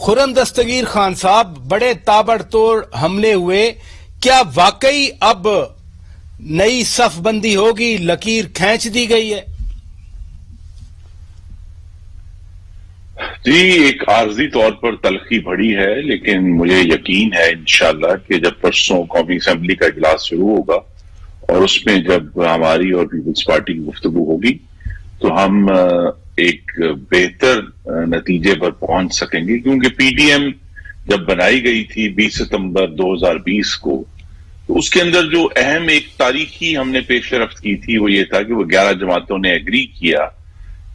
خرم دستگیر خان صاحب، بڑے تابڑ توڑ حملے ہوئے، کیا واقعی اب نئی صف بندی ہوگی، لکیر کھینچ دی گئی ہے؟ جی، ایک عارضی طور پر تلخی بڑی ہے، لیکن مجھے یقین ہے انشاءاللہ کہ جب پرسوں قومی اسمبلی کا اجلاس شروع ہوگا اور اس میں جب ہماری اور پیپلز پارٹی کی گفتگو ہوگی تو ہم ایک بہتر نتیجے پر پہنچ سکیں گے، کیونکہ پی ٹی ایم جب بنائی گئی تھی 20 ستمبر 2020 کو، تو اس کے اندر جو اہم ایک تاریخی ہم نے پیش رفت کی تھی وہ یہ تھا کہ وہ 11 جماعتوں نے ایگری کیا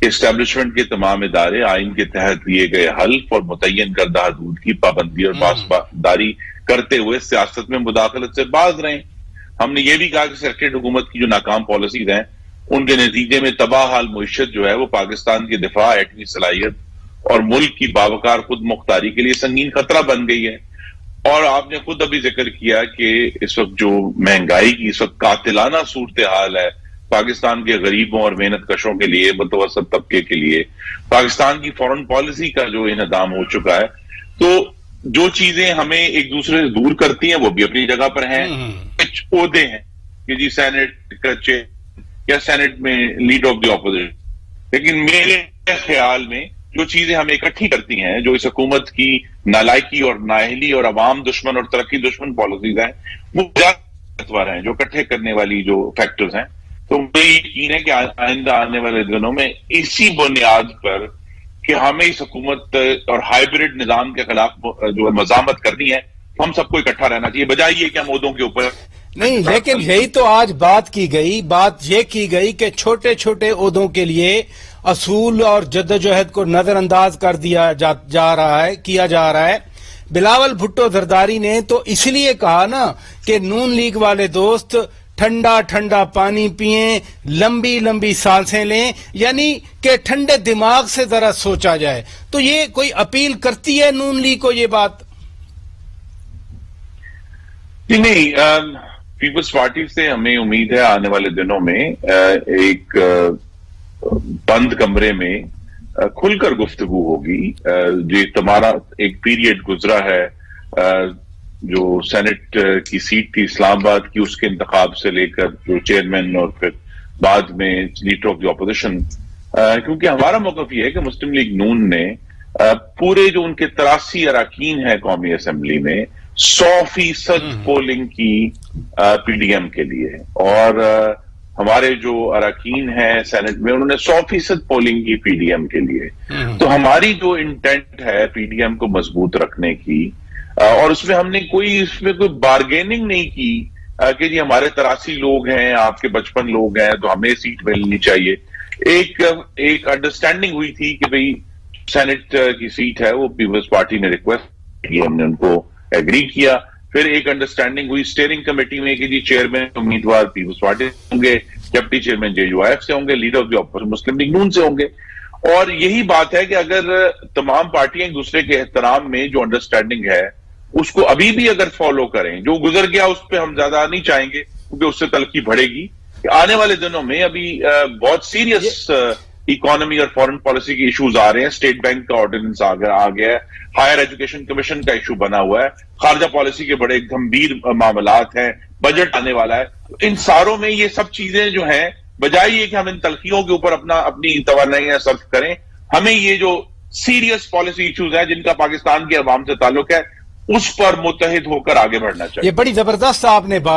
کہ اسٹیبلشمنٹ کے تمام ادارے آئین کے تحت لیے گئے حلف اور متعین کردہ حدود کی پابندی اور پاسداری کرتے ہوئے سیاست میں مداخلت سے باز رہیں۔ ہم نے یہ بھی کہا کہ سیکٹریٹ حکومت کی جو ناکام پالیسیز ہیں ان کے نتیجے میں تباہ حال معیشت جو ہے وہ پاکستان کے دفاع، ایٹمی صلاحیت اور ملک کی باوقار خود مختاری کے لیے سنگین خطرہ بن گئی ہے۔ اور آپ نے خود ابھی ذکر کیا کہ اس وقت جو مہنگائی کی اس وقت قاتلانہ صورتحال ہے پاکستان کے غریبوں اور محنت کشوں کے لیے، متوسط طبقے کے لیے، پاکستان کی فورن پالیسی کا جو انہدام ہو چکا ہے، تو جو چیزیں ہمیں ایک دوسرے سے دور کرتی ہیں وہ بھی اپنی جگہ پر ہیں۔ کچھ عہدے ہیں کہ جی سینٹ کا چیئر یا سینٹ میں لیڈر آف دی اپوزیشن، لیکن میرے خیال میں جو چیزیں ہمیں اکٹھی کرتی ہیں، جو اس حکومت کی نالائکی اور نااہلی اور عوام دشمن اور ترقی دشمن پالیسیز ہیں، وہ زیادہ ہیں جو اکٹھے کرنے والی جو فیکٹرز ہیں۔ تو مجھے یقین ہے کہ آئندہ آنے والے دنوں میں اسی بنیاد پر کہ ہمیں اس حکومت اور ہائیبرڈ نظام کے خلاف جو مزاحمت کرنی ہے، ہم سب کو اکٹھا رہنا چاہیے، بجائے یہ کہ ہم عہدوں کے اوپر نہیں، لیکن یہی تو آج بات یہ کی گئی کہ چھوٹے چھوٹے عہدوں کے لیے اصول اور جدوجہد کو نظر انداز کر دیا کیا جا رہا ہے۔ بلاول بھٹو زرداری نے تو اس لیے کہا نا کہ نون لیگ والے دوست ٹھنڈا ٹھنڈا پانی پئیں، لمبی لمبی سانسیں لیں، یعنی کہ ٹھنڈے دماغ سے ذرا سوچا جائے۔ تو یہ کوئی اپیل کرتی ہے نون لیگ کو یہ بات؟ نہیں، پیپلز پارٹی سے ہمیں امید ہے آنے والے دنوں میں ایک بند کمرے میں کھل کر گفتگو ہوگی۔ جو تمہارا ایک پیریڈ گزرا ہے، جو سینٹ کی سیٹ تھی اسلام آباد کی، اس کے انتخاب سے لے کر جو چیئرمین اور پھر بعد میں لیڈر آف دی اپوزیشن، کیونکہ ہمارا موقف یہ ہے کہ مسلم لیگ نون نے پورے جو ان کے 83 اراکین ہیں قومی اسمبلی میں 100% پولنگ کی پی ڈی ایم کے لیے، اور ہمارے جو اراکین ہیں سینٹ میں انہوں نے 100% پولنگ کی پی ڈی ایم کے لیے۔ تو ہماری جو انٹینٹ ہے پی ڈی ایم کو مضبوط رکھنے کی، اور اس میں ہم نے کوئی بارگیننگ نہیں کی کہ جی ہمارے 83 لوگ ہیں، آپ کے 55 لوگ ہیں تو ہمیں سیٹ ملنی چاہیے۔ ایک انڈرسٹینڈنگ ہوئی تھی کہ بھئی سینٹ کی سیٹ ہے وہ پیپلز پارٹی نے ریکویسٹ کی، ہم نے ان کو ایگری کیا۔ پھر ایک انڈرسٹینڈنگ ہوئی اسٹیئرنگ کمیٹی میں کہ جی چیئرمین امیدوار پیپلز پارٹی سے ہوں گے، deputy chairman J U I F سے ہوں گے، leader of the opposition Muslim League Noon سے ہوں گے۔ اور یہی بات ہے کہ اگر تمام پارٹیاں ایک دوسرے کے احترام میں جو انڈرسٹینڈنگ ہے اس کو ابھی بھی اگر فالو کریں، جو گزر گیا اس پہ ہم زیادہ نہیں چاہیں گے کیونکہ اس سے تلخی بڑھے گی۔ آنے والے دنوں میں ابھی بہت سیریس اکانومی اور فورن پالیسی کے ایشوز آ رہے ہیں، اسٹیٹ بینک کا آرڈیننس آ گیا ہے، ہائر ایجوکیشن کمیشن کا ایشو بنا ہوا ہے، خارجہ پالیسی کے بڑے گمبھیر معاملات ہیں، بجٹ آنے والا ہے۔ ان ساروں میں یہ سب چیزیں جو ہیں، بجائے یہ کہ ہم ان تلخیوں کے اوپر اپنی توانائیاں صرف کریں، ہمیں یہ جو سیریس پالیسی ایشوز ہیں جن کا پاکستان کے عوام سے تعلق ہے اس پر متحد ہو کر آگے بڑھنا چاہیے۔ یہ بڑی زبردست آپ نے بات